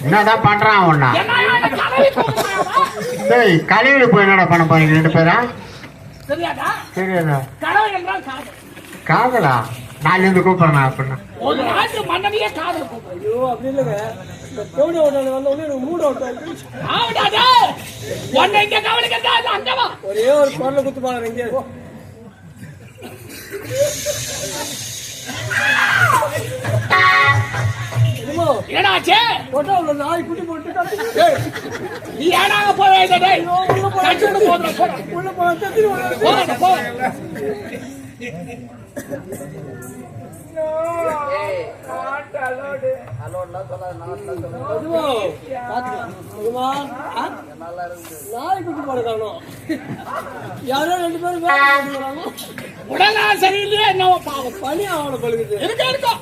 என்னதான் பண்றான் கழிவுல போய் என்னடா பண்ண போறீங்க ரெண்டு பேரா? தெரியாதா? காதலா? நாளைல இருந்து கூப்பிடுறேன் அப்படின்னா ஒரே ஒரு பொருளை குத்து பாருங்க. ஏடாச்சே நாய் குட்டி போட்டு நீ ஏடாங்க போய் நாய் குட்டி போட காணும். யாரோ ரெண்டு பேரும் உடலா சரியில்லையே என்ன பனி அவனை பழுகுது. இருக்கா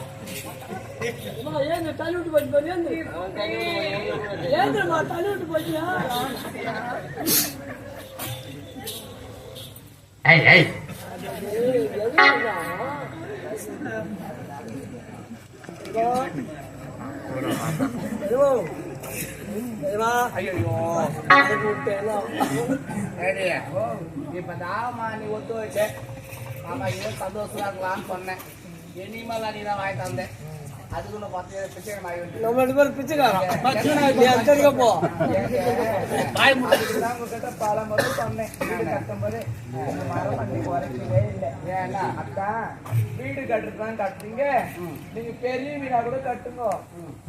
ஏன் தள்ளி விட்டு போச்சு ஏந்திரமா தள்ளி விட்டு போச்சியா? இப்பதாமா நீ ஒத்து வச்ச ஆமா இன்னும் சந்தோஷமா இருக்கலாம்னு சொன்னேன். இனிமேல நீ தான் வாங்கி தந்தேன். அதுக்கு நம்ம ரெண்டு பேரும் பிச்சைக்காரன் போ பல முறை சொன்னேன். அக்கா வீடு கட்டுறதுதான் கட்டுறீங்க, நீங்க பெரிய வீடா கூட கட்டுங்க,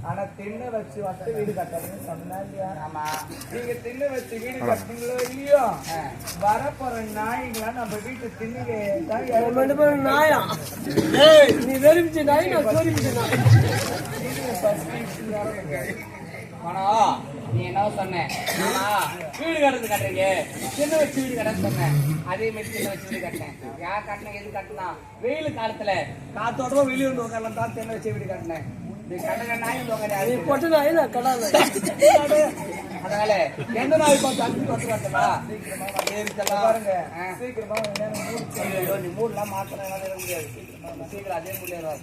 ஆனா திண்ணை வச்சு வந்து வீடு கட்டுறதுன்னு சொன்னா இல்லையா? ஆமா, நீங்க திண்ணை வச்சு வீடு கட்டுறீங்களோ இல்லையோ, வரப்போற நாய்ங்களா நம்ம வீட்டு திண்ணிலே ரெண்டு பேரும் நாயா? நீ வெறுமிச்ச நாய், நான் சோரிமிச்ச நாய். நீ என்ன சொன்ன? வீடு கட்டுறது கட்டுறீங்க, சின்ன வச்சு வீடு கட்ட சொன்னேன். அதே மாதிரி சின்ன வச்சு வீடு கட்டினேன். யார் கட்டின எது கட்டினா? வெயில் காலத்துல காத்தோட வெளியே வந்து உட்காரலாம் தான் சின்ன வச்சு வீடு கட்டினேன். அதனால எந்த நாய் பார்த்து அஞ்சு கொண்டு வரட்டா? பாருங்க சீக்கிரமா நீ மூடலாம் மாத்திரம் முடியாது. சீக்கிரம் அதே மூடியாது.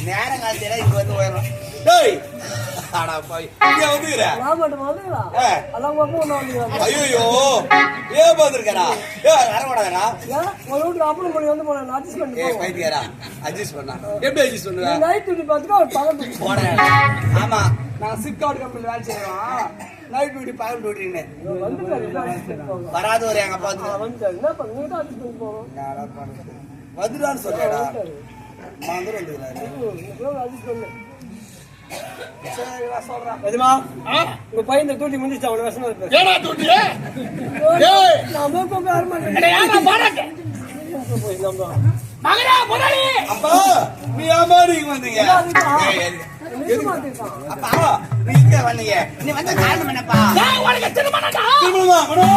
நேரம் காலத்துல இங்க வந்து ஆடா போய் இங்க வந்துக்கிற நான் மட்டும் வந்துங்களா அதான் உங்க அப்பா ஒண்ணு வந்துக்கிறாங்க ஐயோ ஏன் வந்திருக்கா வரக்கூடாதா ஏன் ஒரு வீட்டுல அப்புறம் பண்ணி வந்து போனேன் அட்ஜஸ்ட் பண்ணி பைத்தியாரா அட்ஜஸ்ட் பண்ணா எப்படி அட்ஜஸ்ட் பண்ணுவ நைட் டியூட்டி பார்த்துட்டு ஒரு பகல் டியூட்டி போட ஆமா நான் சிப்காட் கம்பெனில வேலை செய்யறோம் நைட் டியூட்டி பகல் டியூட்டின்னு வராது ஒரு எங்க அப்பா வந்துட்டாரு என்ன பண்ண நீ தான் அட்ஜஸ்ட் பண்ணி போகணும் வந்துடான்னு சொல்லிடா மாந்தர் வந்துக்கிறாரு அட்ஜஸ்ட் பண்ணு சரி நான் சொல்றேன் எதுமா உங்க பையன் இந்த டூட்டி முடிஞ்சிச்சு அவன வருஷமா இருப்பாரு ஏடா தூட்டி நான் மூக்க வர மாட்டேன் அட ஏமா போறாங்க போய் நம்ம மகனே முதலாளி அப்பா நீ ஏமா நீங்க வந்தீங்க நிக்க மாட்டேன் அப்பா நீ இங்க வந்தீங்க நீ வந்த காரணம் என்னப்பா நான் உனக்கு திருமணம்டா திருமணமா மனோ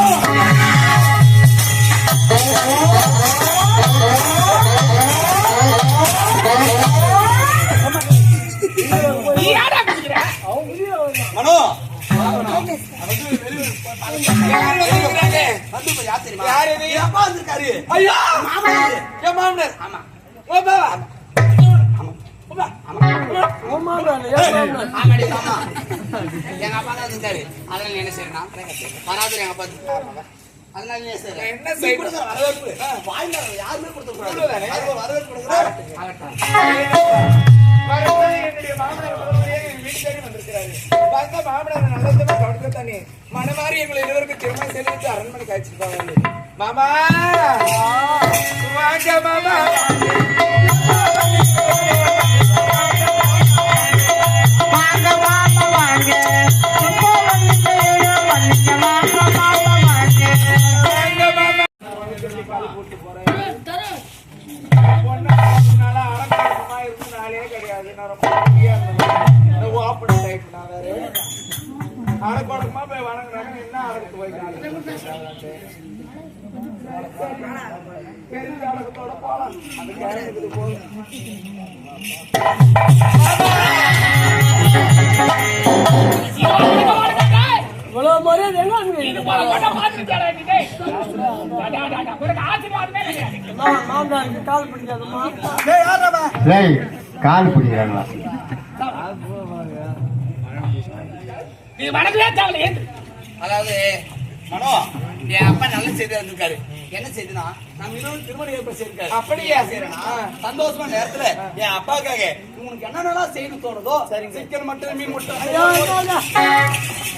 நீ யாரா குடிக்கிற அவன் முடியல மனோ அப்பா வந்திருக்காரு ஐயா மாமனார் என் மாமனார் ஆமா ஆமா ஏன் ஆமாடி ஆமா எங்க அப்பா தான் இருந்தாரு அதனால நீ என்ன செய்யணும் வராது எங்க அப்பா அதனால நீ என்ன செய்ய வரவேற்பு வாயில யாருமே கொடுத்து வரவேற்பு என்னுடைய மாமனார் முதல்வரே எங்க வீட்டு தேடி வந்திருக்கிறாரு பார்த்தா மாமனார் நல்லதுமா கவனித்தானே மனமாரி எங்களை இருவருக்கு திருமணம் செய்து அரண்மனை காய்ச்சிருப்பாங்க மாமா வாங்க மாமா அடக்கொடக்கமா போய் வணங்குறாங்க என்ன அடக்கத்து போய் பெரிய அடக்கத்தோட போலாம் அந்த கேரளத்துக்கு போகும் இவ்வளவு மரியாதை எங்க அங்க இது போல போட்டா பாத்துட்டாடா நீ டேய் டாடா உனக்கு ஆசீர்வாதமே கிடையாது மாமனாருக்கு கால் பிடிக்காதுமா டேய் கால் பிடிக்கிறாங்களா நீ வணக்கவே தேவையில்லை ஏந்து அதாவது மனோ என் அப்பா நல்ல செய்தி வந்திருக்காரு என்ன செய்தினா நம்ம இருவரும் திருமண ஏற்பாடு செய்திருக்காரு அப்படியே செய்யறேன்னா சந்தோஷமா நேரத்துல என் அப்பாக்காக உனக்கு என்னென்னலாம் செய்யணும் தோணுதோ சிக்கன் மட்டும் மீன் மட்டும்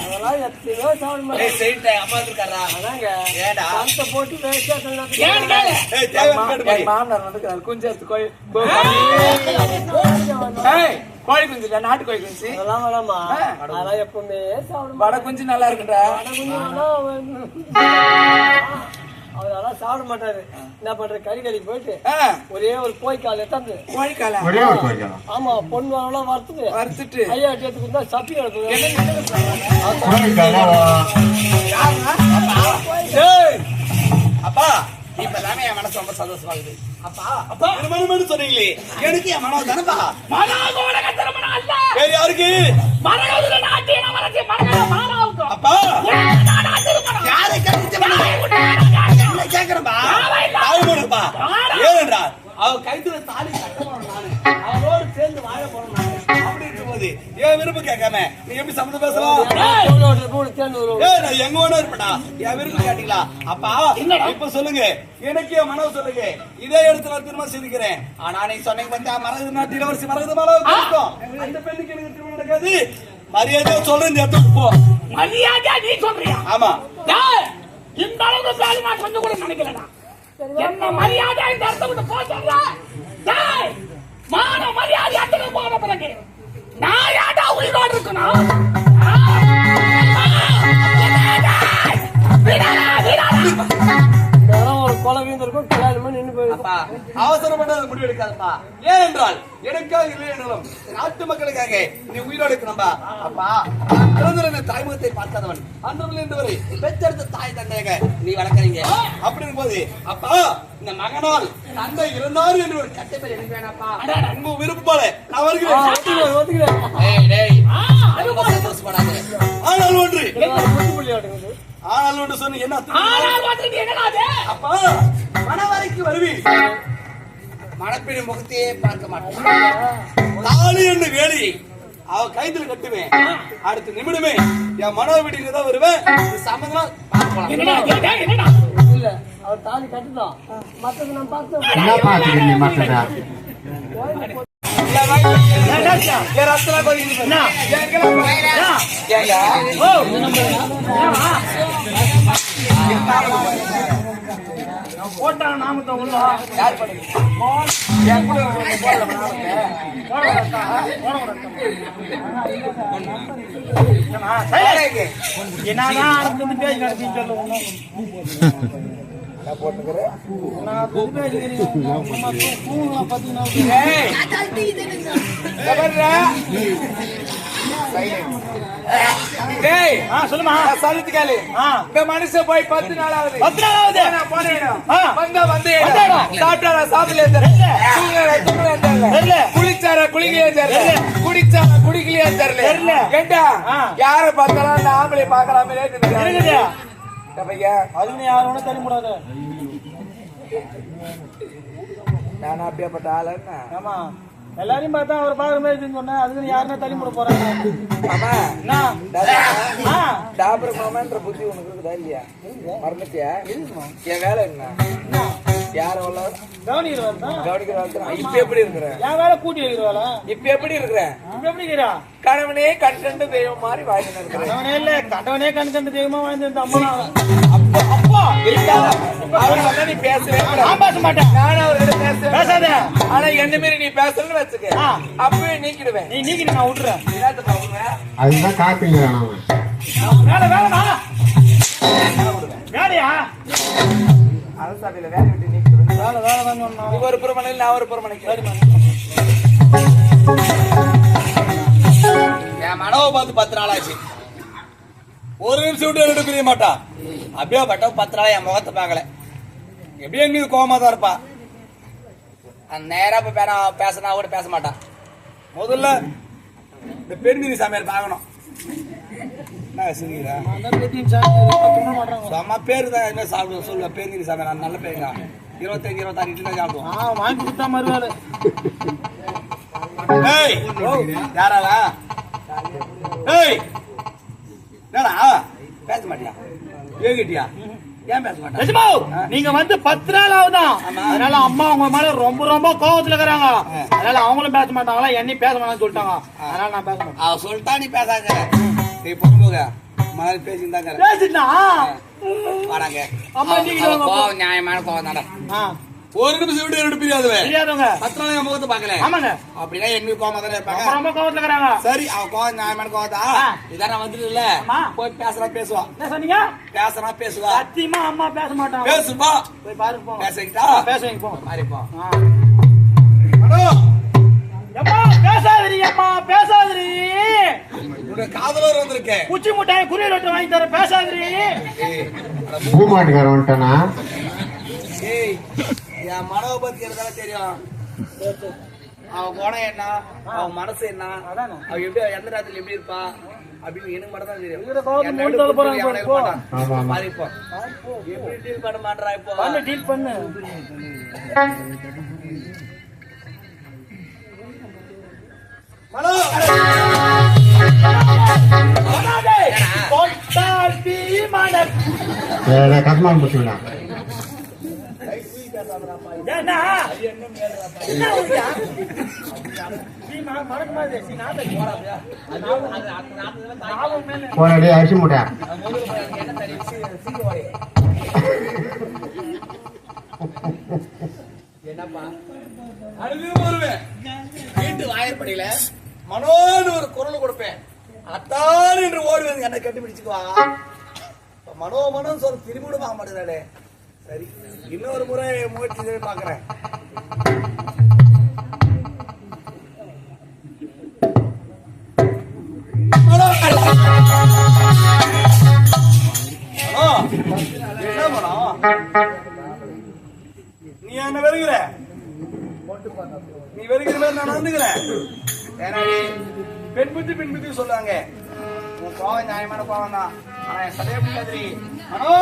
அதெல்லாம் எத்தனையோ சாப்பிட மாட்டேன் செய்யிட்டேன் அப்பா இருக்காரா அதாங்க ஏடா பணத்தை போட்டு வேஸ்டா ஏன் கேளு மாமனார் வந்து குஞ்சு கோழி கோழி குஞ்சு இல்ல நாட்டு கோழி குஞ்சு அதெல்லாம் வேணாமா அதெல்லாம் எப்பவுமே சாப்பிட வடை குஞ்சு நல்லா இருக்குடா அவரெல்லாம் சாப்பிட மாட்டாரு என்ன பண்ற கறிக்கடைக்கு போயிட்டு ஒரே ஒரு கோழிக்கால் எத்தாந்து கோழிக்கால ஒரே ஒரு கோரிக்கலாம் ஆமா பொண்ணு வரலாம் வறுத்துட்டு ஐயா எடுத்துக்கு இருந்தா சப்பி எடுத்து அப்பா இப்ப எல்லாமே என் மனசு ரொம்ப சந்தோஷமாகுது அப்பா அப்பா திருமணம்னு சொன்னீங்களே எனக்கு என் மனம் தானப்பா மனோகோட திருமணம் அல்ல வேற யாருக்கு மனோகோட நாட்டிய வரது மனோகோட மாமாவுக்கு அப்பா நாடா திருமணம் யாரை கட்டிச்சு என்ன கேக்குறப்பா தாய்மொழிப்பா ஏனென்றா அவ கைத்துல தாலி கட்டணும் நானு அவளோடு சேர்ந்து வாழ போறோம் நானு அப்படி இருக்கும்போது என் விருப்பம் கேட்காம நீ எப்படி சம்மந்தம் பேசலாம் நான் எங்க வேணா இருப்பேன்டா என் விருப்பம் கேட்டீங்களா அப்பா இப்ப சொல்லுங்க எனக்கு என் மனவு சொல்லுங்க இதே இடத்துல திருமணம் செய்திருக்கிறேன் ஆனா நீ சொன்னீங்க பார்த்தா மரகத நாட்டு இளவரசி மரகத மாலை அந்த பெண்ணுக்கு எனக்கு திருமணம் நடக்காது மரியாதையா சொல்றேன் இந்த இடத்துக்கு போ மரியாதையா நீ சொல்றியா ஆமா இந்த அளவுக்கு வேலை நான் கொஞ்சம் கூட நினைக்கலடா என்ன மரியாதை இந்த இடத்த விட்டு போக சொல்ற மான மரியாதை இடத்துக்கு போன பிறகு நான் யாடா உயிரோடு இருக்கணும் ஒரு கொலை வீந்திருக்கும் கல்யாணமா நின்று போயிருக்கும் அவசரப்பட்ட முடிவு எடுக்காதப்பா ஏனென்றால் எனக்காக இல்லை என்றாலும் நாட்டு மக்களுக்காக நீ உயிரோடு இருக்கணும்பா அப்பா பிறந்த தாய்முகத்தை பார்க்காதவன் அன்றில் இருந்து வரை பெற்றெடுத்த தாய் தந்தையாக நீ வளர்க்கறீங்க அப்படி இருக்கும்போது அப்பா இந்த மகனால் தந்தை இருந்தாரு என்று ஒரு கட்டை பேர் எனக்கு வேணாப்பா உங்க விருப்பம் போல நான் வருகிறேன் சந்தோஷப்படாது ஆனால் ஒன்று ஆனால் ஒன்று சொன்ன என்ன அப்பா மணவரைக்கு வருவீர் மணப்பெண் முகத்தையே பார்க்க மாட்டேன் தாலி என்று வேலி அவ கைத்துல கட்டுவேன். அடுத்த நிமிடமே என் மனோ வீட்டுக்கு தான் வருவேன். சம்மந்தம் என்னடா இல்ல அவர் தாலி கட்டுதான் மத்தது நான் பார்த்தோம் என்ன பாத்துக்கிறீங்க மத்ததா போட்டாங்க நாமத்தை உள்ள யார் பண்ணுங்க என்னதான் அடுத்து பேசி நடத்தின்னு சொல்லுவோம் சொல்லுமா சலுத்துக்காலு இந்த மனுஷன் போய் 10 நாள் ஆகுது 10 நாள் ஆகுது நான் போன இடம் வந்து சாப்பிட்டாரா சாப்பிடலையே தெரியல குளிச்சாரா குளிக்கலையே தெரியல குடிச்சாரா குடிக்கலையே தெரியல கேட்டா யார பார்த்தாலும் நாமளே பாக்கலாமே இருக்குது பையன் அதுன்னு யாரும் ஒன்றும் தள்ளி முடியாது நானும் அப்படியேப்பட்ட ஆளுன்னா ஆமா எல்லாரையும் பார்த்தா அவர் பாக்குற மாதிரி சொன்னேன் அதுக்கு யாருன்னா தள்ளி போட போறாங்க ஆமா டாபர் மாமான்ற புத்தி உனக்கு இருக்குதா இல்லையா மறந்துட்டியா என் வேலை என்ன யார கவனிக்கிறவர் கவனிக்கிற இப்ப எப்படி இருக்கிற என் வேலை கூட்டி வைக்கிறவாளா இப்ப எப்படி இருக்கிற இப்ப எப்படி இருக்கிறா கணவனே கண் கண்டு தெய்வம் மாதிரி வாழ்ந்து இருக்கிறேன் கணவனே இல்ல கண்டவனே கண் கண்டு தெய்வமா வாழ்ந்து அம்மா அப்பா அவர் நீ பேசுறேன் நான் பேச மாட்டேன் நானும் அவர்கிட்ட பேசுறேன் பேசாத ஆனா என்ன மாரி நீ பேசணும்னு வச்சுக்க அப்பவே நீக்கிடுவேன் நீ நீக்கிட்டு நான் விட்டுறேன் அதுதான் காப்பீங்கிறான் அவன் வேலை வேலைமா வேலையா அரசாணையில வேலை விட்டு நீக்கிடுவேன் வேலை வேலை தான் சொன்னோம் நீ ஒரு புறமனையில் நான் ஒரு புறமனைக்கு என் மனவை பார்த்து 10 நாள் ஆச்சு. ஒரு நிமிஷம் விட்டு எடுத்து பிரிய மாட்டா. அப்படியே பட்ட 10 நாளா என் முகத்தை பார்க்கல. எப்படியும் எங்க கோவமா தான் இருப்பா. நேரா போய் பேசினா கூட பேச மாட்டா. முதல்ல இந்த பெருந்திரி சாமியார் பார்க்கணும். செம்ம பேரு தான் என்ன சாப்பிடுவோம் சொல்லுவா பெருந்திரி சாமியார் நல்ல பேருங்க 25 26 இட்லி தான் சாப்பிடுவோம். வாங்கி கொடுத்தா மறுவாள் யாராவா பேச மாட்டியா ஏகிட்டியா ஏன் பேச மாட்டா நீங்க வந்து 10 நாள் ஆகுதான் அதனால அம்மா உங்க மேல ரொம்ப ரொம்ப கோவத்துல இருக்கிறாங்க அதனால அவங்களும் பேச மாட்டாங்களா என்னையும் பேச மாட்டான்னு சொல்லிட்டாங்க அதனால நான் பேச மாட்டேன் அவ சொல்லிட்டா நீ பேசாத நீ பொண்ணுங்க மாதிரி பேசிருந்தாங்க பேசிட்டா வாடாங்க அம்மா கோவம் நியாயமான கோவம் தானே ஒரு நிமிஷம் விட்டு ரெண்டு பிரியாதவங்க 10 நாள் என் முகத்தை பாக்கல ஆமாங்க அப்படின்னா என்ன கோவமா தானே இருப்பாங்க ரொம்ப கோவத்துல இருக்கிறாங்க சரி அவ கோவம் நியாயமான கோவத்தா இதான வந்துட்டு இல்ல போய் பேசுறா பேசுவா என்ன சொன்னீங்க பேசுறா பேசுவா சத்தியமா அம்மா பேச மாட்டாங்க பேசுப்பா போய் பாருங்க போங்க பேசிக்கிட்டா பேசுவீங்க போங்க மாறிப்பா அம்மா பேசாதீ அம்மா பேசாதீ உனக்கு காதலர் வந்திருக்கேன் குச்சி முட்டாய் குறியல் வெட்டு வாங்கி தர பேசாதீ பூமாட்டுக்காரன் வந்துட்டானா ஏய் என் மனவை பத்தி எனக்கு தெரியும் அவன் குணம் என்ன அவன் மனசு என்ன அவ எப்படி எந்த நேரத்துல எப்படி இருப்பா அப்படின்னு எனக்கு மட்டும் தான் தெரியும் மாறிப்போம் எப்படி டீல் பண்ண மாட்டா இப்போ டீல் பண்ணு கஸ்மான் புத்தீங்களா போனடி அரிசி மூட்டை என்னப்பா அழுது வருவேன் வீட்டு வாயற்படியில மனோன்னு ஒரு குரல் கொடுப்பேன் அத்தான் என்று ஓடுவேன் என்ன கண்டுபிடிச்சுக்குவா மனோ மனோன்னு சொல்ல திரும்பி கூட பார்க்க மாட்டேங்கிறாளே சரி இன்னொரு முறை முயற்சி செய்து பாக்குறேன் என்ன மனம் நீ என்ன வெறுகிற நீ வெறுகிற மாதிரி நான் நடந்துக்கிறேன் ஏன்னா பெண் புத்தி சொல்லுவாங்க உன் கோவம் நியாயமான கோவம் தான் ஆனா என் சதய மாதிரி மனோ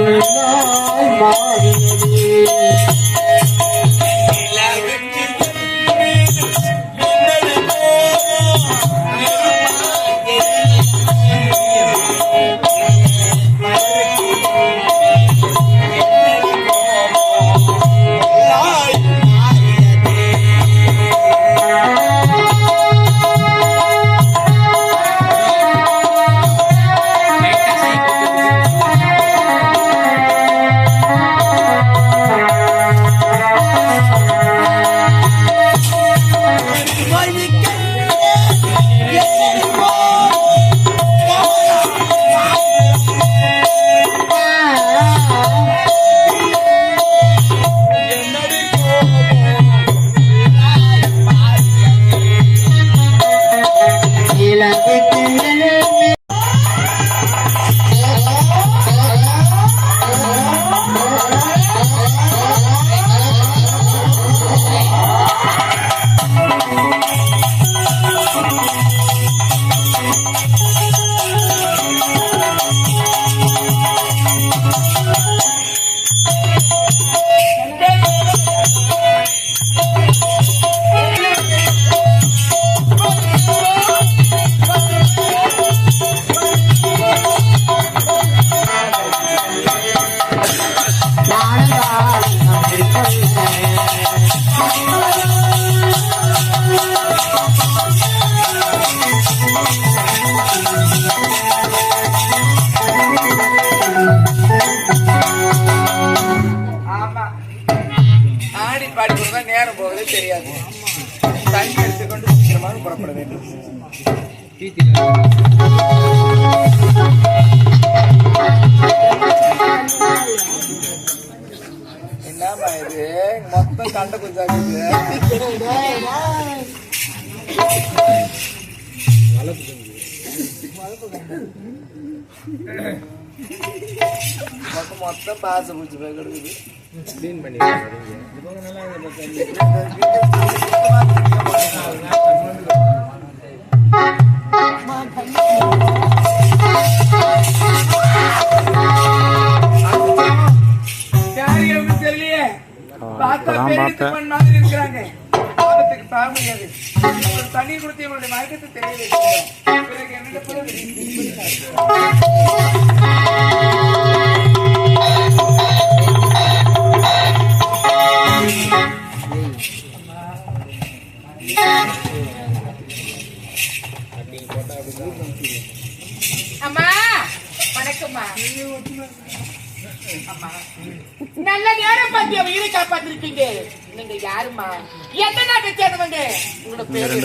நாள் மாறியது நேரம் போவதே தெரியாது. தண்ணி எடுத்துக்கொண்டு சீக்கிரமாக புறப்பட வேண்டும். என்னமா இது மொத்தம் கண்ட குஞ்சாங்க. மொத்தம் பாச பூச்சி போய் கிடக்குது. கிளீன் பண்ணி தெரியலையே. பார்த்தா பெரிய மாதிரி இருக்கிறாங்க. ஆபத்துக்கு தாழ முடியாது. தண்ணீர் கொடுத்து இவருடைய மயக்கத்தை தெரியல. பிறகு என்ன அம்மா வணக்கம்மா. நல்ல நேரம் பார்த்து உயிரை காப்பாத்திருக்கீங்க. நீங்க யாருமா? எந்த நாட்டை சேர்ந்தவங்க? உங்களோட பேரு?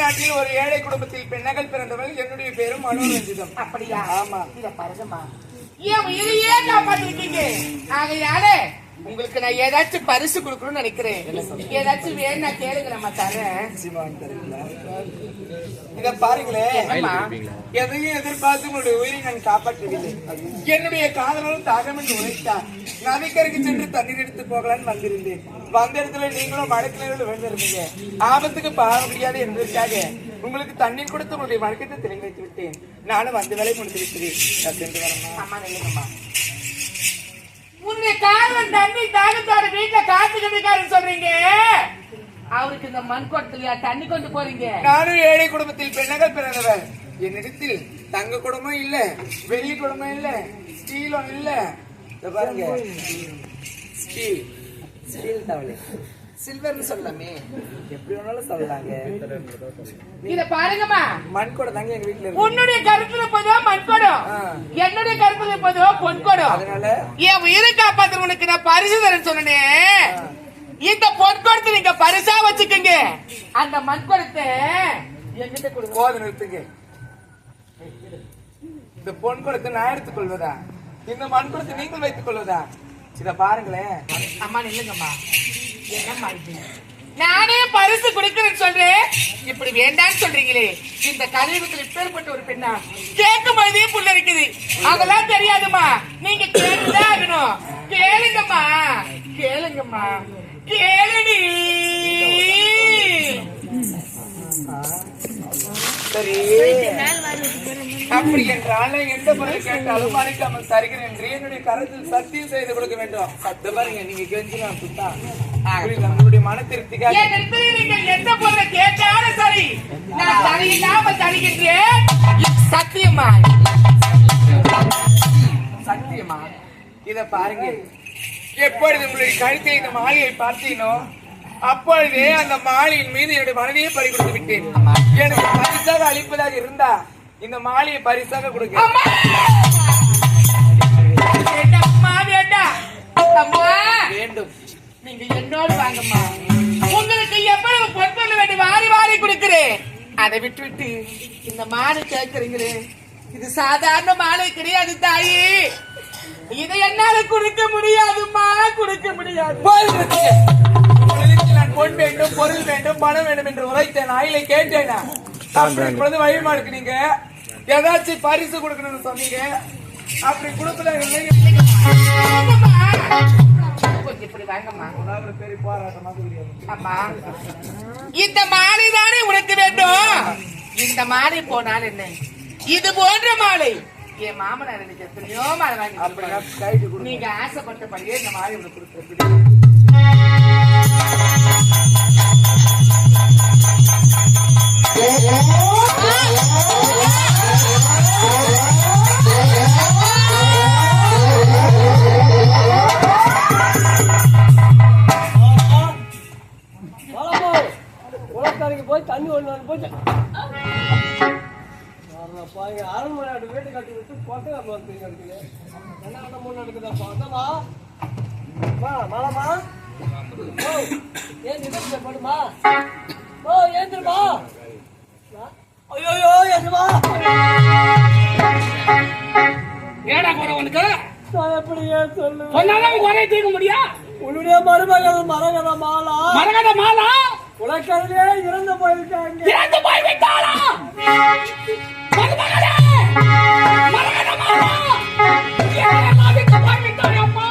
நாட்டில் ஒரு ஏழை குடும்பத்தில் பெண்ணகள் பிறந்தவள். என்னுடைய பேரும் மனோரஞ்சிதம். அப்படியா? ஆமா. இத பாருங்கம்மா, என் உயிரையே காப்பாத்திருக்கீங்க. ஆகையாலே உங்களுக்கு நான் ஏதாச்சும் பரிசு கொடுக்கணும்னு நினைக்கிறேன். ஏதாச்சும் வேணா கேளுங்கிறமா தரேன். இத பாருங்களேன், எதையும் எதிர்பார்த்து உங்களுடைய உயிரை நான் காப்பாற்றவில்லை. என்னுடைய காதலும் தாகம் என்று உழைத்தார். நதிக்கரைக்கு சென்று தண்ணீர் எடுத்து போகலான்னு வந்திருந்தேன். வந்த இடத்துல நீங்களும் மழைக்கிணறு விழுந்திருந்தீங்க. ஆபத்துக்கு பாக முடியாது என்பதற்காக உங்களுக்கு தண்ணீர் கொடுத்து உங்களுடைய வழக்கத்தை திறந்து வைத்து விட்டேன். நானும் வந்த வேலை முடித்திருக்கிறேன். நான் சென்று வரமா? உன்னுடைய காரணம் தண்ணி தாகத்தோட வீட்டுல காத்துக்கிட்டு சொல்றீங்க. அவருக்கு இந்த மண் குடத்துலயா தண்ணி கொண்டு போறீங்க? நானும் ஏழை குடும்பத்தில் பெண்ணகள் பிறந்தவர். என்னிடத்தில் தங்க குடும்பம் இல்ல, வெள்ளி குடும்பம் இல்ல, ஸ்டீலும் இல்ல. பாருங்க, ஸ்டீல் தவளை சில்வர்னு சொல்லலாமே, எப்படி வேணாலும் சொல்லலாங்க. இத பாருங்கம்மா, மண் குடம் தாங்க எங்க வீட்டுல. உன்னுடைய கருத்துல போதோ மண் குடம், என்னுடைய கருத்துல போதோ பொன் குடம். அதனால என் உயிரை காப்பாத்து உனக்கு நான் பரிசு தரேன்னு சொன்னேன். இந்த பொன் குடத்தை நீங்க பரிசா வச்சுக்கோங்க. அந்த மண் குடத்தை என்கிட்ட கொடுங்க. போது நிறுத்துங்க. இந்த பொன் குடத்தை நான் எடுத்துக் கொள்வதா? இந்த மண் குடத்தை நீங்கள் வைத்துக் கொள்வதா? இத பாருங்களேன். அம்மா நில்லுங்கம்மா. என்னம்மா இது? நானே பரிசு கொடுக்கிறேன்னு சொல்றேன், இப்படி வேண்டான்னு சொல்றீங்களே. இந்த கலியுகத்தில் இப்பேற்பட்ட ஒரு பெண்ணா? கேட்கும் போதே புள்ள இருக்குது. அதெல்லாம் தெரியாதுமா, நீங்க கேட்டுதான் ஆகணும். கேளுங்கம்மா, கேளுங்கம்மா, கேளுடி. சரி, அப்படி என்றால் எந்த பொருள் கேட்டாலும் மறைக்காமல் தருகிறேன் என்று என்னுடைய கருத்தில் சத்தியம் செய்து கொடுக்க வேண்டும். சத்து பாருங்க, நீங்க கெஞ்சி நான் சுத்தா நம்மளுடைய மன திருப்திக்காக நீங்கள் எந்த பொருளை கேட்டாலும் சரி, நான் தரையில்லாம தருகின்றேன். சத்தியமா சத்தியமா. இத பாருங்க, எப்பொழுது உங்களுடைய கழுத்தை இந்த மாலையை பார்த்தீனோ அப்பொழுதே அந்த மாலையின் மீது என்னுடைய மனதையே பறி கொடுத்து விட்டேன். எனக்கு பரிசாக அளிப்பதாக இருந்தா இந்த மாலையை பரிசாக கொடுக்க வேண்டும். நீங்க என்னோடு வாங்கம்மா. உங்களுக்கு எவ்வளவு பொருட்கள் வேண்டி வாரி வாரி கொடுக்கிறேன். அதை விட்டு விட்டு இந்த மாலை கேட்கிறீங்களே, இது சாதாரண மாலை கிடையாது தாயி. இதை என்னால கொடுக்க முடியாதுமா, கொடுக்க முடியாது. நான் பொன் வேண்டும், பொருள் வேண்டும், பணம் வேண்டும் என்று உரைத்தேன். ஆயிலை கேட்டேனா? அப்படி வழிமா இருக்கு. நீங்க ஏதாச்சும் பரிசு கொடுக்கணும்னு சொன்னீங்க, அப்படி கொடுக்கல. இப்படி வாங்கம்மா. பெரிய போராட்டமாக அம்மா, இந்த மாலை தானே உனக்கு வேண்டும். இந்த மாலை போனால் என்ன, இது போன்ற மாலை என் மாமனார் எனக்கு எத்தனையோ மாலை வாங்கி, நீங்க ஆசைப்பட்டபடியே இந்த மாலை உனக்கு கொடுத்து உலகத்தாரிக்கு போய் தண்ணி ஒண்ணு போச்சு. அரண்மனை வீட்டு கட்டி விட்டு கொட்டை நடக்குது. என்ன மூணு நடக்குதாப்பா? மாலமா ஏன் படுமா? ஓ ஏந்திரமா. ஐயோ ஏந்திரமா. ஏடா போற உனக்கு எப்படி ஏன் சொல்லு? சொன்னாதான் குறைய தீர்க்க முடியா? உன்னுடைய மருமகள் மரகத மாலா, மரகத மாலா உலகிலே இறந்து போயிருக்காங்க. இறந்து போய் விட்டாளா? மருமகளே, மரகத மாலா இறந்து போய் விட்டாள். அம்மா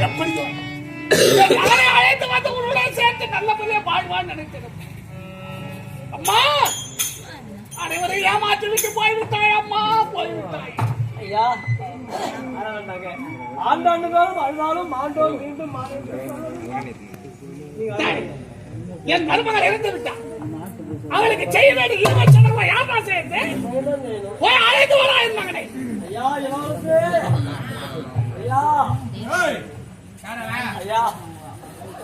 எப்படியோ யாரை அழைத்து வந்து உன்னுடன் சேர்த்து நல்லபடியா வாழ்வான்னு நினைக்கிறேன். அம்மா, அனைவரும் ஏமாற்றி விட்டு போய்விட்டாய். அம்மா போய்விட்டாய். ஐயா ஆண்டாண்டுகளும் அழுதாலும் மாண்டோம் மீண்டும் என் மருமகள் இறந்து விட்டான். அவளுக்கு செய்ய வேண்டிய இருமை சடங்கு யாரா சேர்ந்து போய் அழைத்து வரா என் மகனை. ஐயா ஐயா ஐயா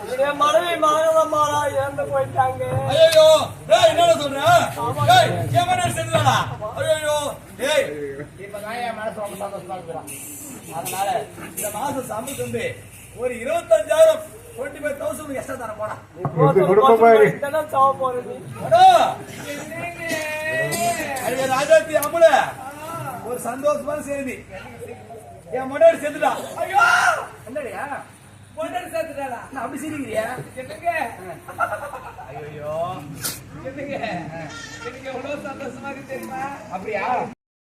உன்னுடைய மனைவி மரகதம்மாளா இறந்து போயிட்டாங்க. ஐயோ என்ன சொல்ற? ஐயோ அதனால இந்த மாசம் சம்பளம் ஒரு 25,000 25,000 எக்ஸ்ட்ரா தர போனா ராஜாத்தி அமுல ஒரு சந்தோஷமான செய்தி. என் மொட்டாடி சேர்த்துட்டா. ஐயோ என்னடியா மொட்டாடி சேர்த்துட்டாளா? நான் அப்படி சிரிக்கிறியா? என்னங்க ஐயோ என்னங்க எனக்கு எவ்வளவு சந்தோஷமாக தெரியுமா? அப்படியா?